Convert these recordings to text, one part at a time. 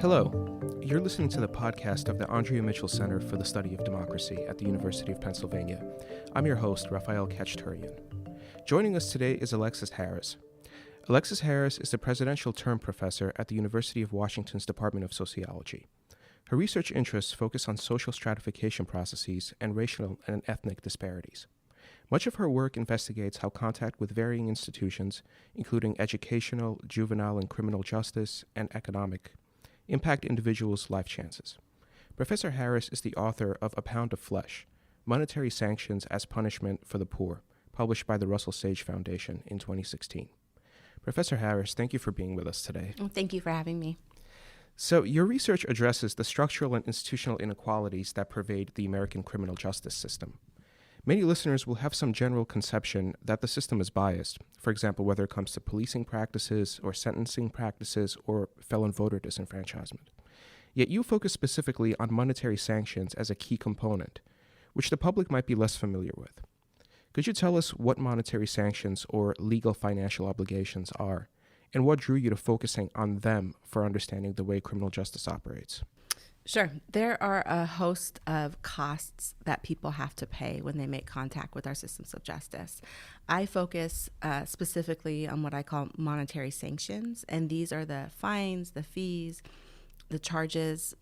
Hello, you're listening to the podcast of the Andrea Mitchell Center for the Study of Democracy at the University of Pennsylvania. I'm your host, Rafael Khachaturian. Joining us today is Alexis Harris. Alexis Harris is the presidential term professor at the University of Washington's Department of Sociology. Her research interests focus on social stratification processes and racial and ethnic disparities. Much of her work investigates how contact with varying institutions, including educational, juvenile and criminal justice, and economic, impact individuals' life chances. Professor Harris is the author of A Pound of Flesh, Monetary Sanctions as Punishment for the Poor, published by the Russell Sage Foundation in 2016. Professor Harris, thank you for being with us today. Well, thank you for having me. So your research addresses the structural and institutional inequalities that pervade the American criminal justice system. Many listeners will have some general conception that the system is biased, for example, whether it comes to policing practices or sentencing practices or felon voter disenfranchisement. Yet you focus specifically on monetary sanctions as a key component, which the public might be less familiar with. Could you tell us what monetary sanctions or legal financial obligations are, and what drew you to focusing on them for understanding the way criminal justice operates? Sure. There are a host of costs that people have to pay when they make contact with our systems of justice. I focus specifically on what I call monetary sanctions, and these are the fines, the fees, the charges,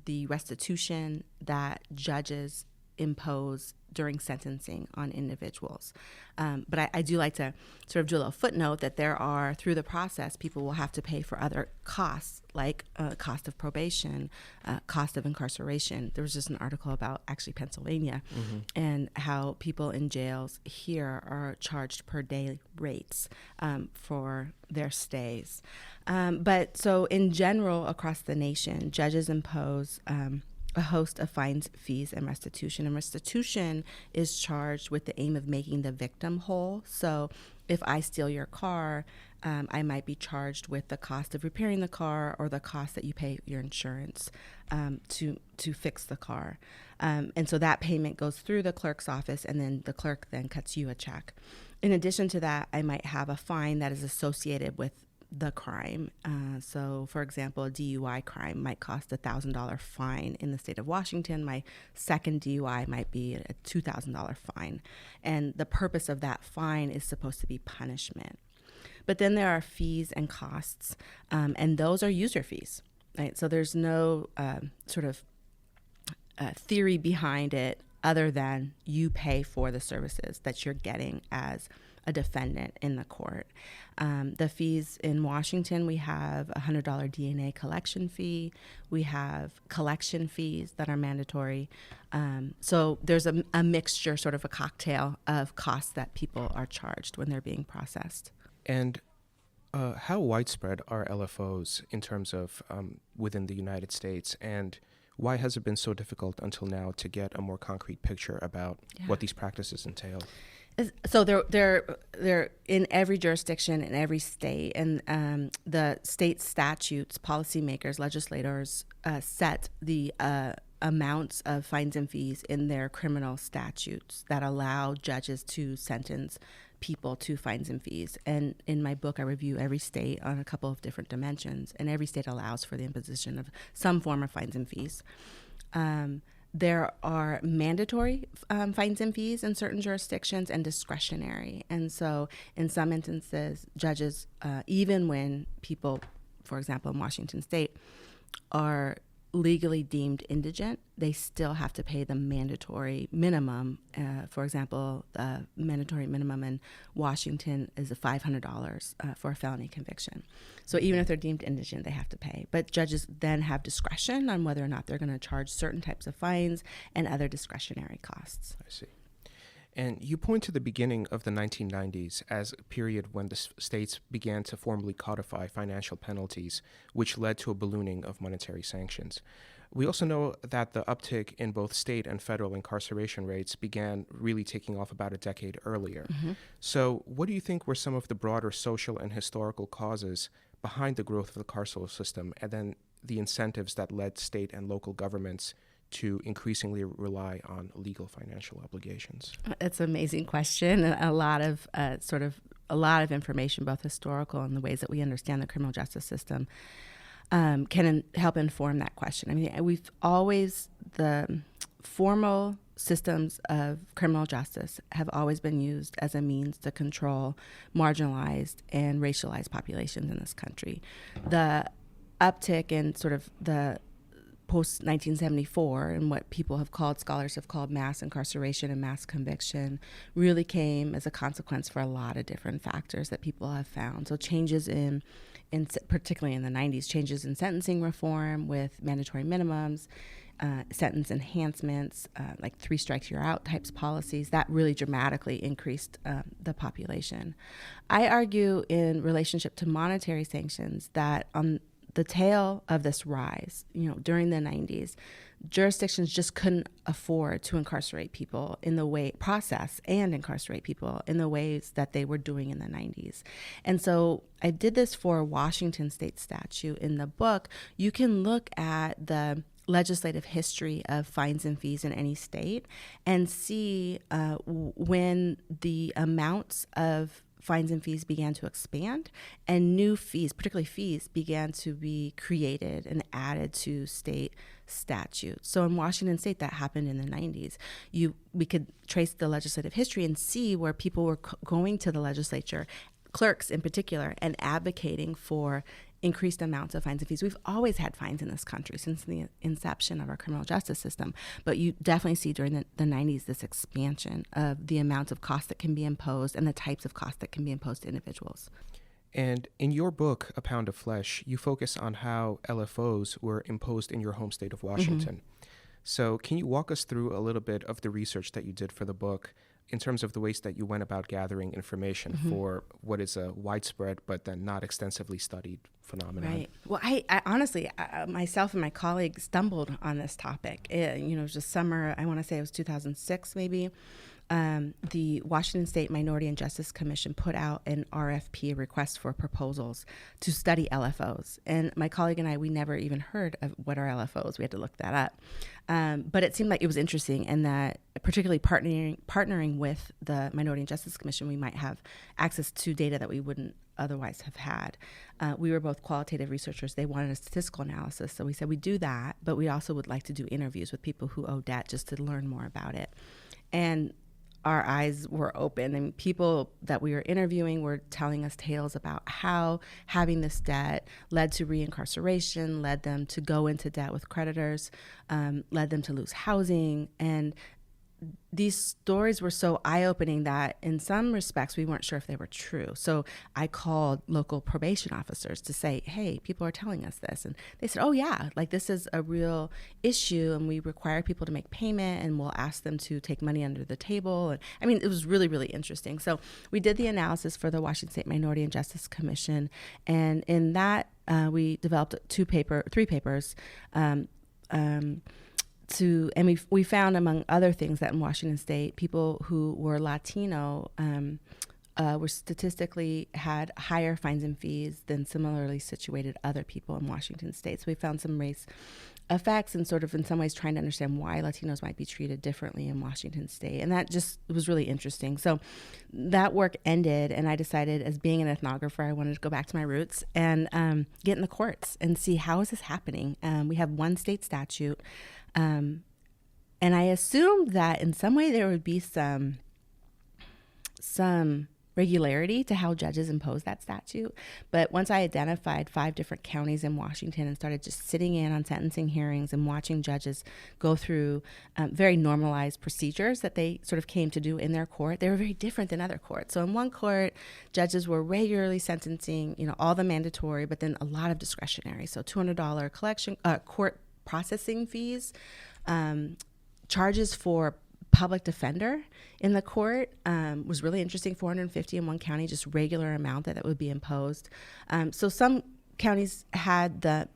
the restitution that judges impose during sentencing on individuals. But I do like to sort of do a little footnote that there are, through the process, people will have to pay for other costs, like cost of probation, cost of incarceration. There was just an article about actually Pennsylvania and how people in jails here are charged per day rates for their stays. But so in general, across the nation, judges impose a host of fines, fees, and restitution. And restitution is charged with the aim of making the victim whole. So if I steal your car, I might be charged with the cost of repairing the car or the cost that you pay your insurance to fix the car. And so that payment goes through the clerk's office, and then the clerk then cuts you a check. In addition to that, I might have a fine that is associated with the crime. So, for example, a DUI crime might cost a $1,000 fine in the state of Washington. My second DUI might be a $2,000 fine. And the purpose of that fine is supposed to be punishment. But then there are fees and costs, and those are user fees, right? So there's no sort of theory behind it other than you pay for the services that you're getting as a defendant in the court. The fees in Washington, we have a $100 DNA collection fee. We have collection fees that are mandatory. So there's a mixture, sort of a cocktail of costs that people are charged when they're being processed. And how widespread are LFOs in terms of within the United States, and why has it been so difficult until now to get a more concrete picture about what these practices entail? So they're in every jurisdiction in every state, and the state statutes, policymakers, legislators set the amounts of fines and fees in their criminal statutes that allow judges to sentence people to fines and fees. And in my book, I review every state on a couple of different dimensions, and every state allows for the imposition of some form of fines and fees. There are mandatory fines and fees in certain jurisdictions and discretionary. And so in some instances, judges, even when people, for example, in Washington state, are legally deemed indigent, they still have to pay the mandatory minimum. For example, the mandatory minimum in Washington is $500 for a felony conviction. So even if they're deemed indigent, they have to pay. But judges then have discretion on whether or not they're going to charge certain types of fines and other discretionary costs. I see. And you point to the beginning of the 1990s as a period when the states began to formally codify financial penalties, which led to a ballooning of monetary sanctions. We also know that the uptick in both state and federal incarceration rates began really taking off about a decade earlier. So what do you think were some of the broader social and historical causes behind the growth of the carceral system, and then the incentives that led state and local governments to increasingly rely on legal financial obligations? It's an amazing question, and a lot of information, both historical and the ways that we understand the criminal justice system. can help inform that question. I mean, the formal systems of criminal justice have always been used as a means to control marginalized and racialized populations in this country. The uptick in sort of the post-1974 and what scholars have called mass incarceration and mass conviction really came as a consequence for a lot of different factors that people have found. So changes in particularly in the 90s, changes in sentencing reform with mandatory minimums, sentence enhancements, like 3 strikes you're out types policies, that really dramatically increased the population. I argue in relationship to monetary sanctions that on the tail of this rise, during the 90s, jurisdictions just couldn't afford to incarcerate people process and incarcerate people in the ways that they were doing in the 90s. And so I did this for a Washington state statute. In the book, you can look at the legislative history of fines and fees in any state and see when the amounts of fines and fees began to expand and new fees, particularly fees, began to be created and added to state statutes. So in Washington state, that happened in the 90s. We could trace the legislative history and see where people were going to the legislature, clerks in particular, and advocating for increased amounts of fines and fees. We've always had fines in this country since the inception of our criminal justice system, but you definitely see during the 90s this expansion of the amounts of costs that can be imposed and the types of costs that can be imposed to individuals. And in your book, A Pound of Flesh, you focus on how LFOs were imposed in your home state of Washington. Mm-hmm. So can you walk us through a little bit of the research that you did for the book in terms of the ways that you went about gathering information mm-hmm. for what is a widespread but then not extensively studied phenomenon? Right. Well, I honestly, myself and my colleagues stumbled on this topic. It was just summer, I want to say it was 2006 maybe. The Washington State Minority and Justice Commission put out an RFP, a request for proposals, to study LFOs. And my colleague and I, we never even heard of what are LFOs. We had to look that up. But it seemed like it was interesting, and that particularly partnering with the Minority and Justice Commission, we might have access to data that we wouldn't otherwise have had. We were both qualitative researchers. They wanted a statistical analysis. So we said we do that, but we also would like to do interviews with people who owe debt just to learn more about it. And our eyes were open, and people that we were interviewing were telling us tales about how having this debt led to reincarceration, led them to go into debt with creditors, led them to lose housing. And these stories were so eye-opening that in some respects we weren't sure if they were true. So I called local probation officers to say, hey, people are telling us this. And they said, oh yeah, like this is a real issue, and we require people to make payment, and we'll ask them to take money under the table. And I mean, it was really, really interesting. So we did the analysis for the Washington State Minority and Justice Commission. And in that, we developed 3 papers, and we found, among other things, that in Washington State, people who were Latino were statistically had higher fines and fees than similarly situated other people in Washington State. So we found some race effects and sort of in some ways trying to understand why Latinos might be treated differently in Washington State. And that just was really interesting. So that work ended, and I decided, as being an ethnographer, I wanted to go back to my roots and get in the courts and see how is this happening. We have one state statute. And I assumed that in some way there would be some regularity to how judges impose that statute. But once I identified 5 different counties in Washington and started just sitting in on sentencing hearings and watching judges go through very normalized procedures that they sort of came to do in their court, they were very different than other courts. So in one court, judges were regularly sentencing, all the mandatory, but then a lot of discretionary. So $200 collection, court processing fees, charges for public defender in the court was really interesting. $450 in one county, just regular amount that would be imposed. So some counties had the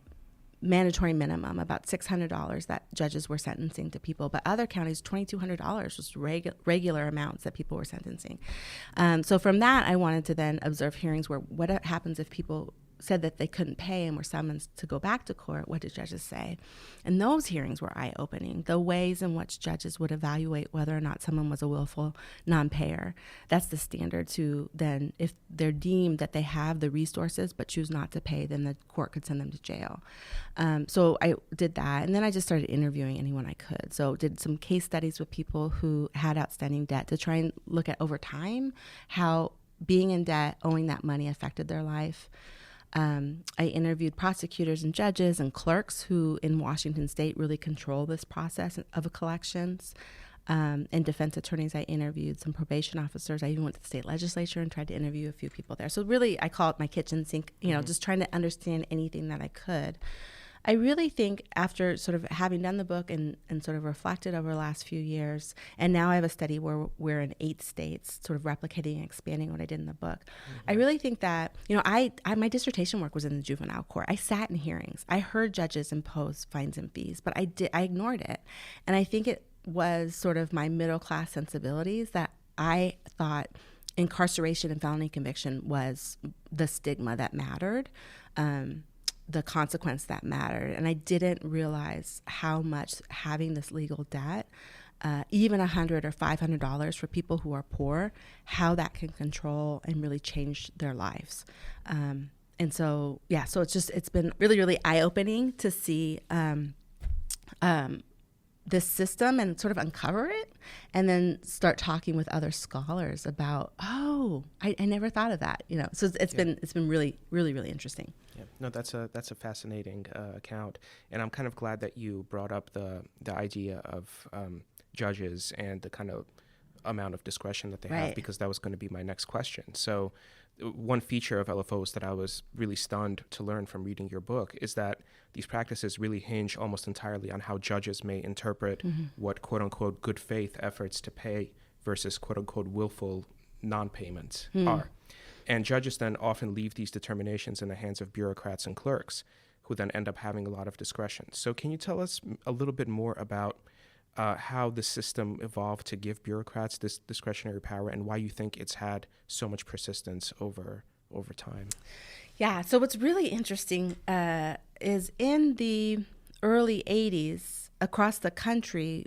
mandatory minimum, about $600 that judges were sentencing to people, but other counties, $2,200 was regular amounts that people were sentencing. So from that, I wanted to then observe hearings where what happens if people said that they couldn't pay and were summoned to go back to court, what did judges say? And those hearings were eye-opening. The ways in which judges would evaluate whether or not someone was a willful non-payer. That's the standard to then, if they're deemed that they have the resources but choose not to pay, then the court could send them to jail. So I did that, and then I just started interviewing anyone I could. So did some case studies with people who had outstanding debt to try and look at over time how being in debt, owing that money affected their life. I interviewed prosecutors and judges and clerks who in Washington state really control this process of collections. And defense attorneys, I interviewed some probation officers. I even went to the state legislature and tried to interview a few people there. So really, I call it my kitchen sink, just trying to understand anything that I could. I really think after sort of having done the book and sort of reflected over the last few years, and now I have a study where we're in 8 states, sort of replicating and expanding what I did in the book. I really think that, I my dissertation work was in the juvenile court. I sat in hearings. I heard judges impose fines and fees, but I ignored it. And I think it was sort of my middle class sensibilities that I thought incarceration and felony conviction was the stigma that mattered. The consequence that mattered. And I didn't realize how much having this legal debt, even $100 or $500 for people who are poor, how that can control and really change their lives. And so, so it's been really, really eye-opening to see this system and sort of uncover it, and then start talking with other scholars about, I never thought of that, So it's been really, really, really interesting. Yeah, no, that's a fascinating account, and I'm kind of glad that you brought up the idea of judges and the kind of amount of discretion that they have, because that was going to be my next question. So one feature of LFOs that I was really stunned to learn from reading your book is that these practices really hinge almost entirely on how judges may interpret what quote-unquote good faith efforts to pay versus quote-unquote willful non-payments are. And judges then often leave these determinations in the hands of bureaucrats and clerks, who then end up having a lot of discretion. So can you tell us a little bit more about how the system evolved to give bureaucrats this discretionary power, and why you think it's had so much persistence over time? Yeah, so what's really interesting is in the early 80s, across the country,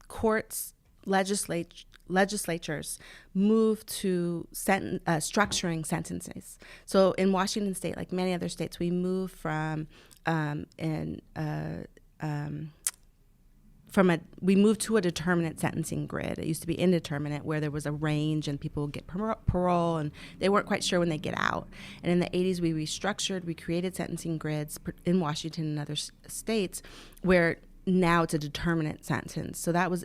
courts, legislatures moved to structuring sentences. So in Washington state, like many other states, we moved we moved to a determinate sentencing grid. It used to be indeterminate, where there was a range and people would get parole and they weren't quite sure when they get out. And in the 80s, we restructured, we created sentencing grids in Washington and other states, where now it's a determinate sentence. So that was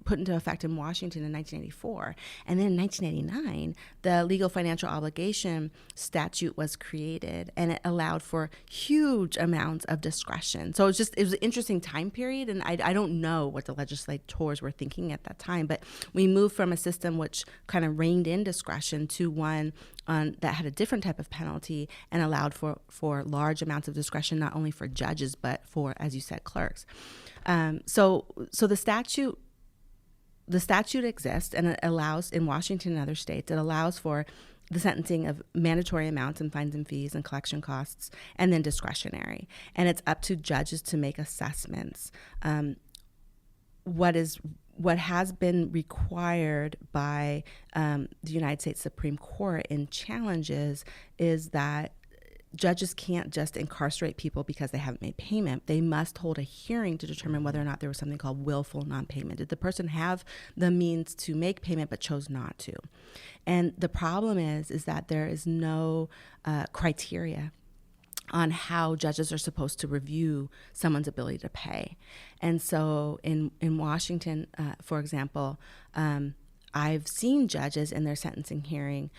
put into effect in Washington in 1984. And then in 1989, the legal financial obligation statute was created, and it allowed for huge amounts of discretion. So it was an interesting time period, and I don't know what the legislators were thinking at that time, but we moved from a system which kind of reined in discretion to one that had a different type of penalty and allowed for large amounts of discretion, not only for judges, but for, as you said, clerks. So the statute exists, and it allows, in Washington and other states, it allows for the sentencing of mandatory amounts and fines and fees and collection costs, and then discretionary. And it's up to judges to make assessments. What has been required by the United States Supreme Court in challenges is that judges can't just incarcerate people because they haven't made payment. They must hold a hearing to determine whether or not there was something called willful non-payment. Did the person have the means to make payment but chose not to? And the problem is that there is no criteria on how judges are supposed to review someone's ability to pay. And so in Washington, for example, I've seen judges in their sentencing hearing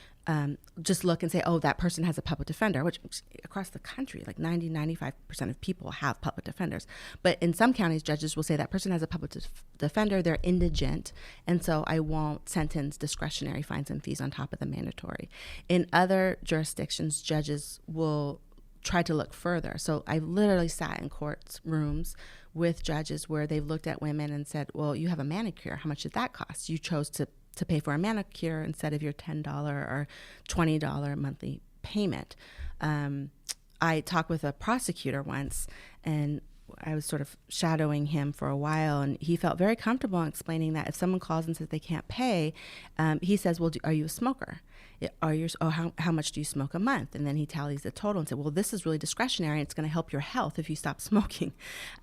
just look and say, that person has a public defender, which across the country, like 95% of people have public defenders. But in some counties, judges will say that person has a public defender, they're indigent, and so I won't sentence discretionary fines and fees on top of the mandatory. In other jurisdictions, judges will try to look further. So I've literally sat in court rooms with judges where they've looked at women and said, well, you have a manicure. How much did that cost? You chose to pay for a manicure instead of your $10 or $20 monthly payment. I talked with a prosecutor once, and I was sort of shadowing him for a while, and he felt very comfortable in explaining that if someone calls and says they can't pay, he says, well, are you a smoker? How much do you smoke a month? And then he tallies the total and said, well, this is really discretionary. It's going to help your health if you stop smoking.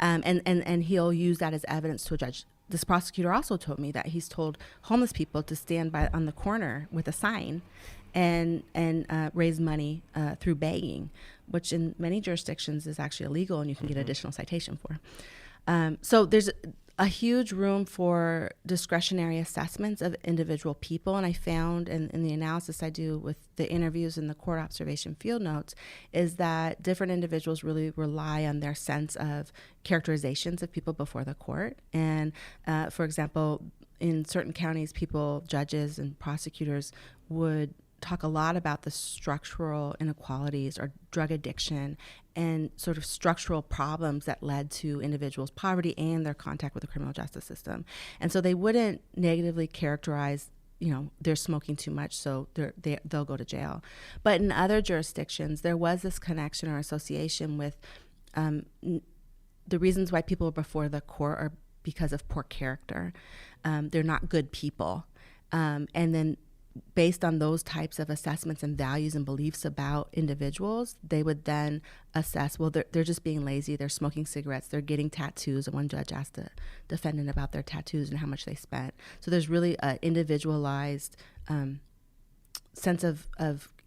And he'll use that as evidence to a judge. This prosecutor also told me that he's told homeless people to stand on the corner with a sign and raise money through begging, which in many jurisdictions is actually illegal and you can get additional citation for. So there's a huge room for discretionary assessments of individual people. And I found in the analysis I do with the interviews and the court observation field notes is that different individuals really rely on their sense of characterizations of people before the court. And for example, in certain counties, judges and prosecutors would talk a lot about the structural inequalities or drug addiction and sort of structural problems that led to individuals' poverty and their contact with the criminal justice system. And so they wouldn't negatively characterize, they're smoking too much, so they'll go to jail. But in other jurisdictions, there was this connection or association with the reasons why people are before the court are because of poor character. They're not good people. And then based on those types of assessments and values and beliefs about individuals, they would then assess, well, they're just being lazy, they're smoking cigarettes, they're getting tattoos. And one judge asked the defendant about their tattoos and how much they spent. So there's really an individualized sense of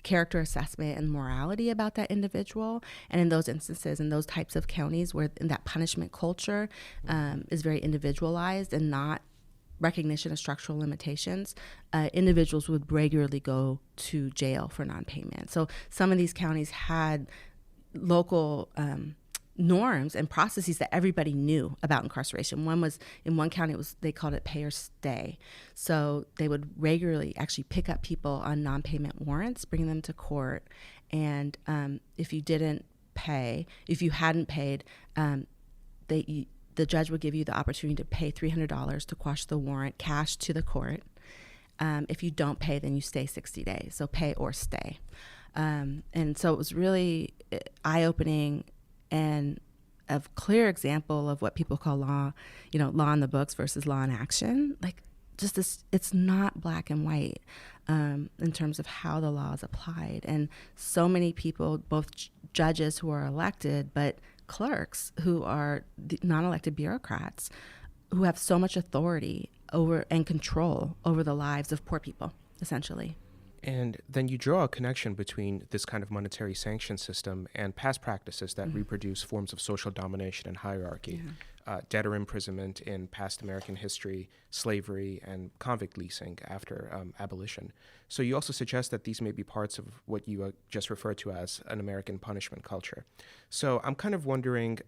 character assessment and morality about that individual. And in those instances, in those types of counties where that punishment culture is very individualized and not recognition of structural limitations, individuals would regularly go to jail for non-payment. So some of these counties had local norms and processes that everybody knew about incarceration. In one county, they called it pay or stay. So they would regularly actually pick up people on non-payment warrants, bring them to court, and if you hadn't paid, the judge would give you the opportunity to pay $300 to quash the warrant, cash to the court. If you don't pay, then you stay 60 days. So pay or stay. And so it was really eye-opening and a clear example of what people call law in the books versus law in action. Like just this, it's not black and white in terms of how the law is applied. And so many people, both judges who are elected, but clerks who are non-elected bureaucrats who have so much authority over and control over the lives of poor people, essentially. And then you draw a connection between this kind of monetary sanction system and past practices that reproduce forms of social domination and hierarchy, debtor imprisonment in past American history, slavery, and convict leasing after abolition. So you also suggest that these may be parts of what you just referred to as an American punishment culture. So I'm kind of wondering,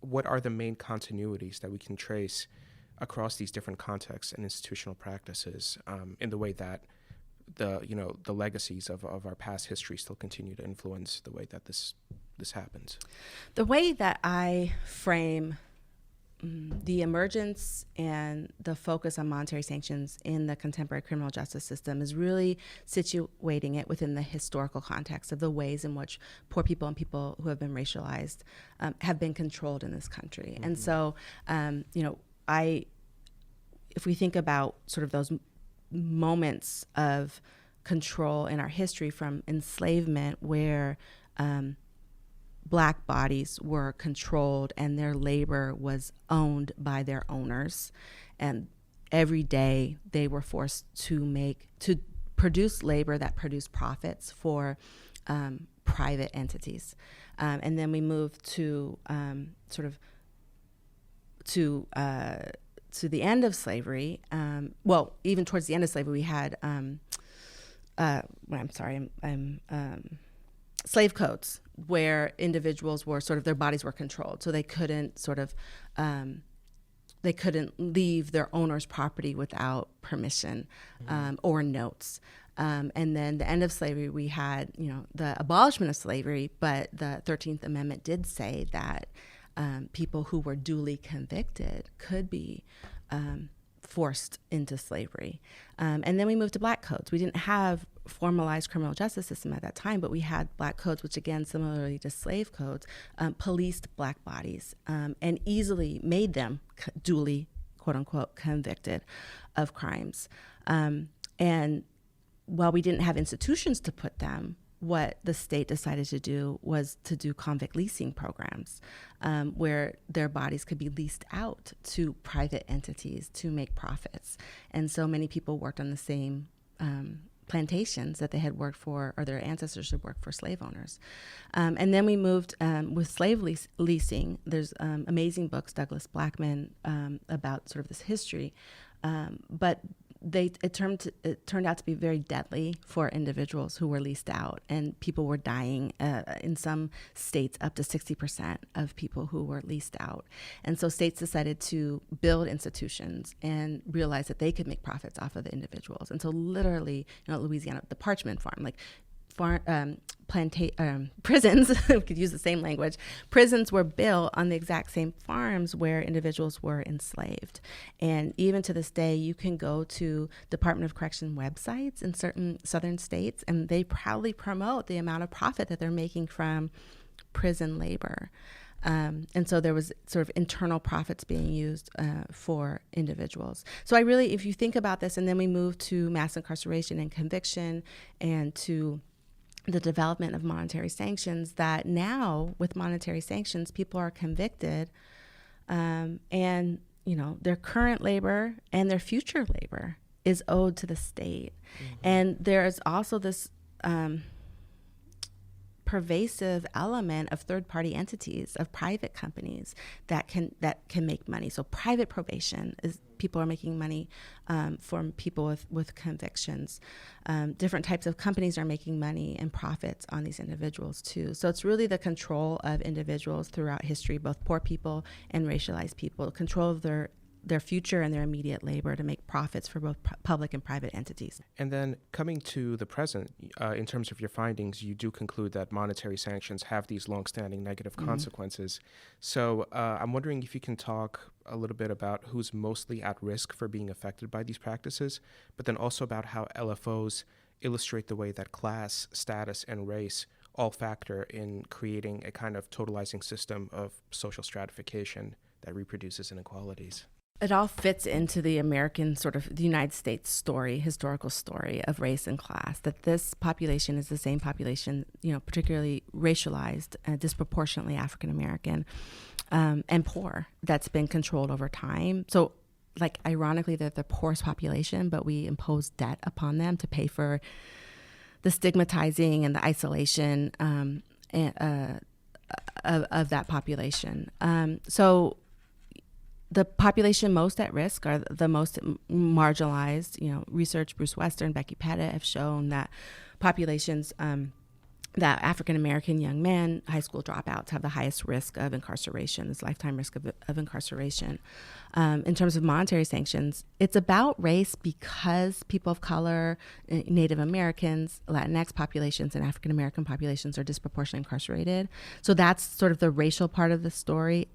what are the main continuities that we can trace across these different contexts and institutional practices in the way that the legacies of our past history still continue to influence the way that this happens? The way that I frame the emergence and the focus on monetary sanctions in the contemporary criminal justice system is really situating it within the historical context of the ways in which poor people and people who have been racialized have been controlled in this country. Mm-hmm. And so, if we think about sort of those moments of control in our history from enslavement where Black bodies were controlled and their labor was owned by their owners, and every day they were forced to produce labor that produced profits for private entities. And then we moved to the end of slavery. Even towards the end of slavery, we had slave codes where individuals were their bodies were controlled, so they couldn't leave their owner's property without permission or notes. And then the end of slavery, we had the abolishment of slavery, but the 13th Amendment did say that people who were duly convicted could be forced into slavery. And then we moved to black codes. We didn't have formalized criminal justice system at that time, but we had black codes, which again, similarly to slave codes, policed black bodies and easily made them duly, quote unquote, convicted of crimes. And while we didn't have institutions to put them, what the state decided to do was to do convict leasing programs where their bodies could be leased out to private entities to make profits. And so many people worked on the same plantations that they had worked for, or their ancestors had worked for slave owners. And then we moved with slave leasing. There's amazing books, Douglas Blackman, about sort of this history. But it turned out to be very deadly for individuals who were leased out, and people were dying in some states up to 60% of people who were leased out. And so states decided to build institutions and realize that they could make profits off of the individuals. And so literally, Louisiana, the Parchment Farm, like prisons, we could use the same language, prisons were built on the exact same farms where individuals were enslaved. And even to this day, you can go to Department of Correction websites in certain southern states, and they proudly promote the amount of profit that they're making from prison labor. And so there was sort of internal profits being used for individuals. So if you think about this, and then we move to mass incarceration and conviction and to the development of monetary sanctions, that now with monetary sanctions, people are convicted and, their current labor and their future labor is owed to the state. Mm-hmm. And there is also this pervasive element of third-party entities, of private companies that can make money. So private probation is people are making money from people with convictions. Different types of companies are making money and profits on these individuals too. So it's really the control of individuals throughout history, both poor people and racialized people, control of their future and their immediate labor to make profits for both public and private entities. And then coming to the present, in terms of your findings, you do conclude that monetary sanctions have these longstanding negative consequences. So I'm wondering if you can talk a little bit about who's mostly at risk for being affected by these practices, but then also about how LFOs illustrate the way that class, status, and race all factor in creating a kind of totalizing system of social stratification that reproduces inequalities. It all fits into the American sort of the United States story, historical story of race and class, that this population is the same population, particularly racialized, disproportionately African-American, and poor, that's been controlled over time. So ironically, they're the poorest population, but we impose debt upon them to pay for the stigmatizing and the isolation of that population. So the population most at risk are the most marginalized. Research, Bruce Western, Becky Pettit have shown that populations, that African-American young men, high school dropouts, have the highest risk of incarceration, this lifetime risk of incarceration. In terms of monetary sanctions, it's about race because people of color, Native Americans, Latinx populations, and African-American populations are disproportionately incarcerated. So that's sort of the racial part of the story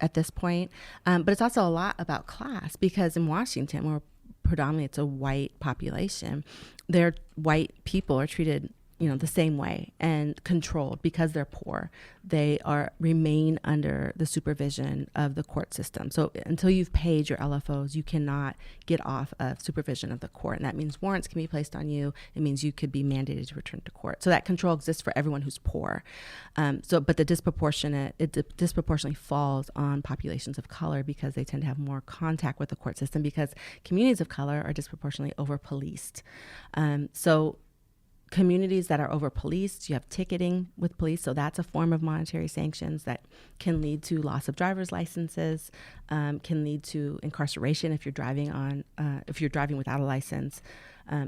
at this point. But it's also a lot about class, because in Washington, where predominantly it's a white population, their white people are treated the same way and controlled because they're poor. They remain under the supervision of the court system. So until you've paid your LFOs, you cannot get off of supervision of the court. And that means warrants can be placed on you. It means you could be mandated to return to court. So that control exists for everyone who's poor. But it disproportionately falls on populations of color because they tend to have more contact with the court system, because communities of color are disproportionately over-policed. So communities that are over-policed, you have ticketing with police, so that's a form of monetary sanctions that can lead to loss of driver's licenses, can lead to incarceration if you're driving without a license.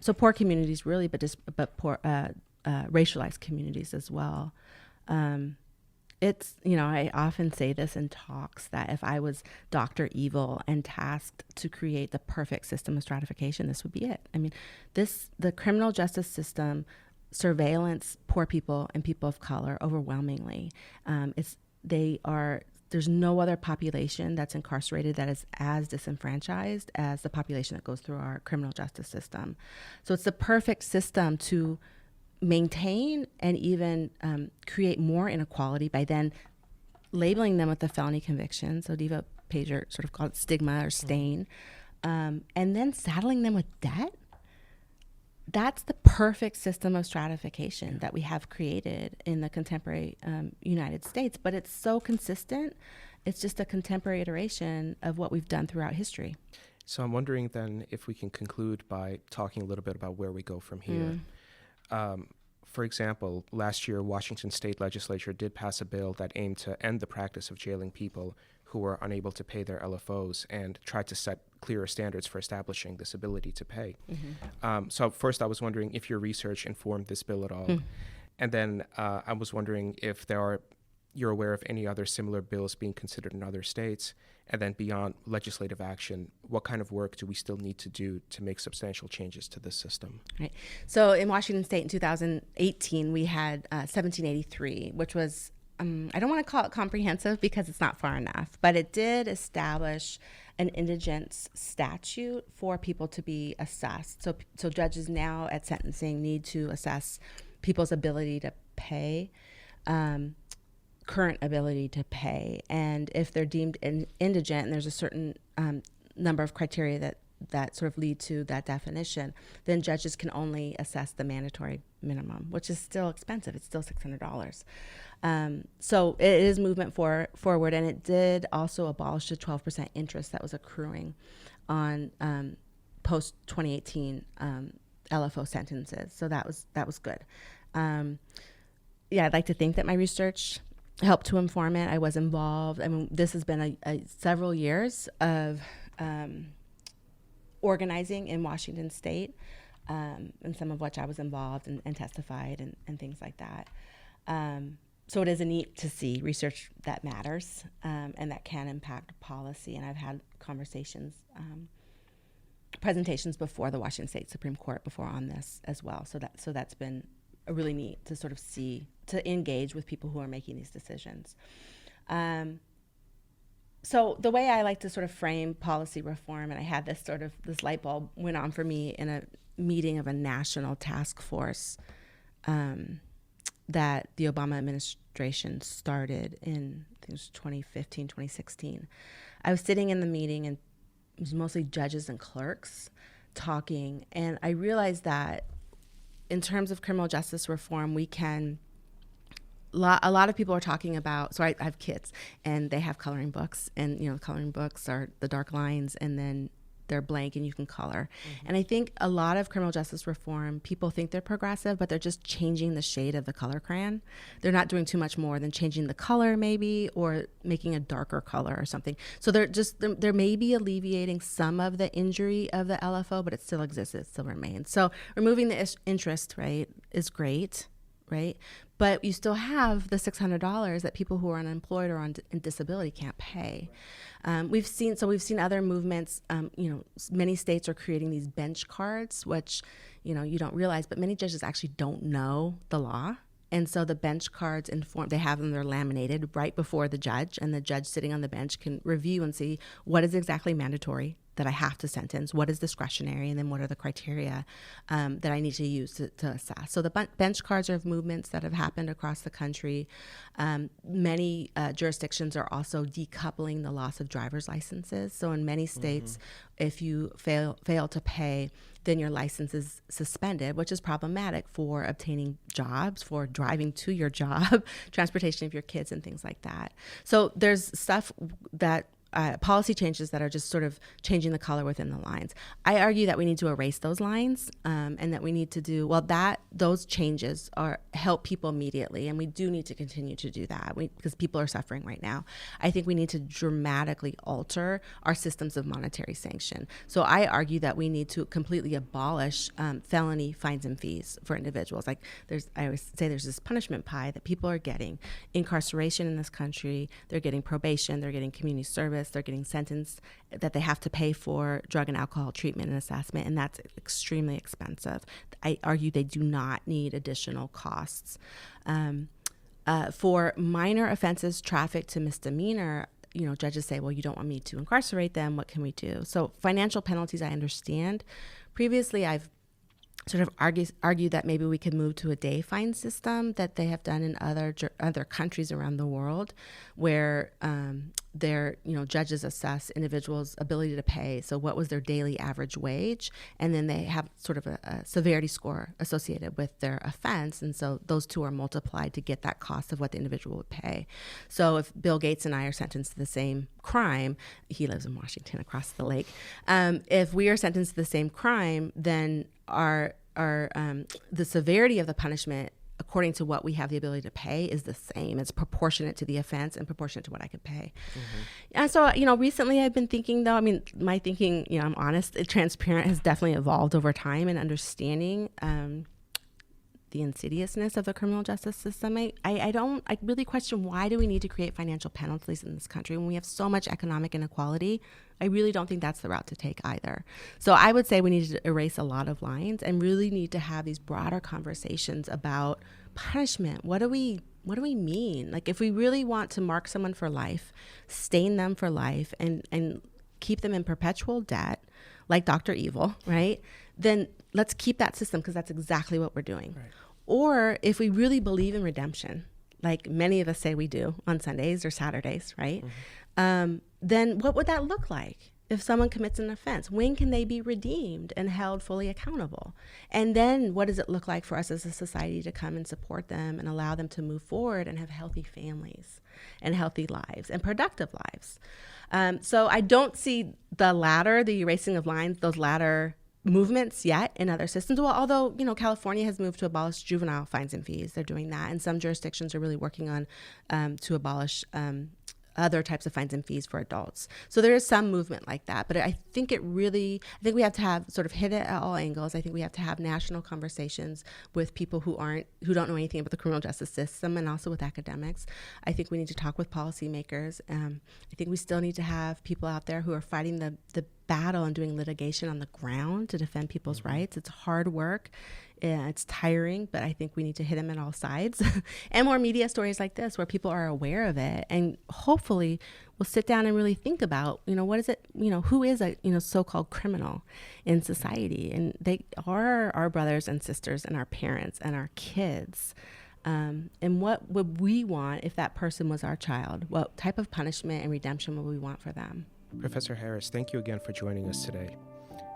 So poor communities really, but poor racialized communities as well. I often say this in talks that if I was Dr. Evil and tasked to create the perfect system of stratification, this would be it. I mean, the criminal justice system surveillance poor people and people of color overwhelmingly. They are there's no other population that's incarcerated that is as disenfranchised as the population that goes through our criminal justice system. So it's the perfect system to maintain and even create more inequality by then labeling them with the felony conviction. So Diva Pager sort of called it stigma or stain, and then saddling them with debt. That's the perfect system of stratification that we have created in the contemporary United States. But it's so consistent. It's just a contemporary iteration of what we've done throughout history. So I'm wondering then if we can conclude by talking a little bit about where we go from here. For example, last year, Washington State Legislature did pass a bill that aimed to end the practice of jailing people who were unable to pay their LFOs and tried to set clearer standards for establishing this ability to pay. So first, I was wondering if your research informed this bill at all. And then I was wondering if you're aware of any other similar bills being considered in other states. And then beyond legislative action, what kind of work do we still need to do to make substantial changes to this system? Right. So in Washington State in 2018, we had 1783, which was, I don't want to call it comprehensive because it's not far enough, but it did establish an indigence statute for people to be assessed. So judges now at sentencing need to assess people's ability to pay, current ability to pay, and if they're deemed indigent, and there's a certain number of criteria that sort of lead to that definition, then judges can only assess the mandatory minimum, which is still expensive. It's still $600. So it is movement forward, and it did also abolish the 12% interest that was accruing on post 2018 LFO sentences. So that was good. I'd like to think that my research helped to inform it. I was involved. I mean, this has been several years of organizing in Washington State, and some of which I was involved and testified and things like that. So it is neat to see research that matters and that can impact policy. And I've had presentations before the Washington State Supreme Court before on this as well. So that's been really neat to sort of see, to engage with people who are making these decisions. So the way I like to sort of frame policy reform, and I had this light bulb went on for me in a meeting of a national task force that the Obama administration started in, I think it was 2015, 2016. I was sitting in the meeting, and it was mostly judges and clerks talking, and I realized that in terms of criminal justice reform, we can, a lot of people are talking about, so I have kids, and they have coloring books, and coloring books are the dark lines, and then they're blank and you can color. And I think a lot of criminal justice reform, people think they're progressive, but they're just changing the shade of the color crayon. They're not doing too much more than changing the color maybe, or making a darker color or something. So they're maybe alleviating some of the injury of the LFO, but it still exists, it still remains. So removing the interest, right, is great, right? But you still have the $600 that people who are unemployed or on disability can't pay. We've seen other movements. Many states are creating these bench cards, which you don't realize, but many judges actually don't know the law. And so the bench cards they have them, they're laminated right before the judge, and the judge sitting on the bench can review and see what is exactly mandatory that I have to sentence, what is discretionary, and then what are the criteria that I need to use to assess. So the bench cards are movements that have happened across the country. Many jurisdictions are also decoupling the loss of driver's licenses. So in many states, if you fail to pay, then your license is suspended, which is problematic for obtaining jobs, for driving to your job, transportation of your kids, and things like that. So there's stuff that policy changes that are just sort of changing the color within the lines. I argue that we need to erase those lines, and that we need to do, those changes help people immediately, and we do need to continue to do that because people are suffering right now. I think we need to dramatically alter our systems of monetary sanction. So I argue that we need to completely abolish felony fines and fees for individuals. I always say there's this punishment pie that people are getting. Incarceration in this country, they're getting probation, they're getting community service, they're getting sentenced that they have to pay for drug and alcohol treatment and assessment, and that's extremely expensive. I argue they do not need additional costs. For minor offenses trafficked to misdemeanor, judges say, well, you don't want me to incarcerate them. What can we do? So financial penalties, I understand. Previously, I've sort of argued that maybe we could move to a day fine system that they have done in other countries around the world, where their judges assess individuals' ability to pay. So what was their daily average wage, and then they have sort of a severity score associated with their offense, and so those two are multiplied to get that cost of what the individual would pay. So if Bill Gates and I are sentenced to the same crime, he lives in Washington across the lake. If we are sentenced to the same crime, then the severity of the punishment, according to what we have the ability to pay, is the same. It's proportionate to the offense and proportionate to what I could pay. Mm-hmm. And so, recently I've been thinking, though, my thinking, I'm honest, transparent, has definitely evolved over time in understanding the insidiousness of the criminal justice system. I really question, why do we need to create financial penalties in this country when we have so much economic inequality? I really don't think that's the route to take either. So I would say we need to erase a lot of lines and really need to have these broader conversations about punishment. What do we mean? Like, if we really want to mark someone for life, stain them for life, and keep them in perpetual debt, like Dr. Evil, right? Then let's keep that system, because that's exactly what we're doing. Right. Or if we really believe in redemption, like many of us say we do on Sundays or Saturdays, right? Mm-hmm. Then what would that look like? If someone commits an offense, when can they be redeemed and held fully accountable? And then what does it look like for us as a society to come and support them and allow them to move forward and have healthy families and healthy lives and productive lives? So I don't see the erasing of lines, those latter movements yet in other systems. Well, although, California has moved to abolish juvenile fines and fees. They're doing that. And some jurisdictions are really working on to abolish other types of fines and fees for adults. So there is some movement like that. But I think we have to have sort of hit it at all angles. I think we have to have national conversations with people who don't know anything about the criminal justice system, and also with academics. I think we need to talk with policymakers. I think we still need to have people out there who are fighting the battle and doing litigation on the ground to defend people's rights. It's hard work. It's tiring, but I think we need to hit them at all sides. And more media stories like this where people are aware of it, and hopefully we'll sit down and really think about, what is it, who is a, so-called criminal in society? And they are our brothers and sisters and our parents and our kids. And what would we want if that person was our child? What type of punishment and redemption would we want for them? Professor Harris, thank you again for joining us today.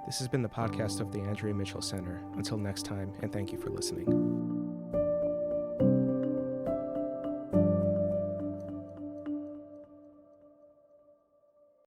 This has been the podcast of the Andrea Mitchell Center. Until next time, and thank you for listening.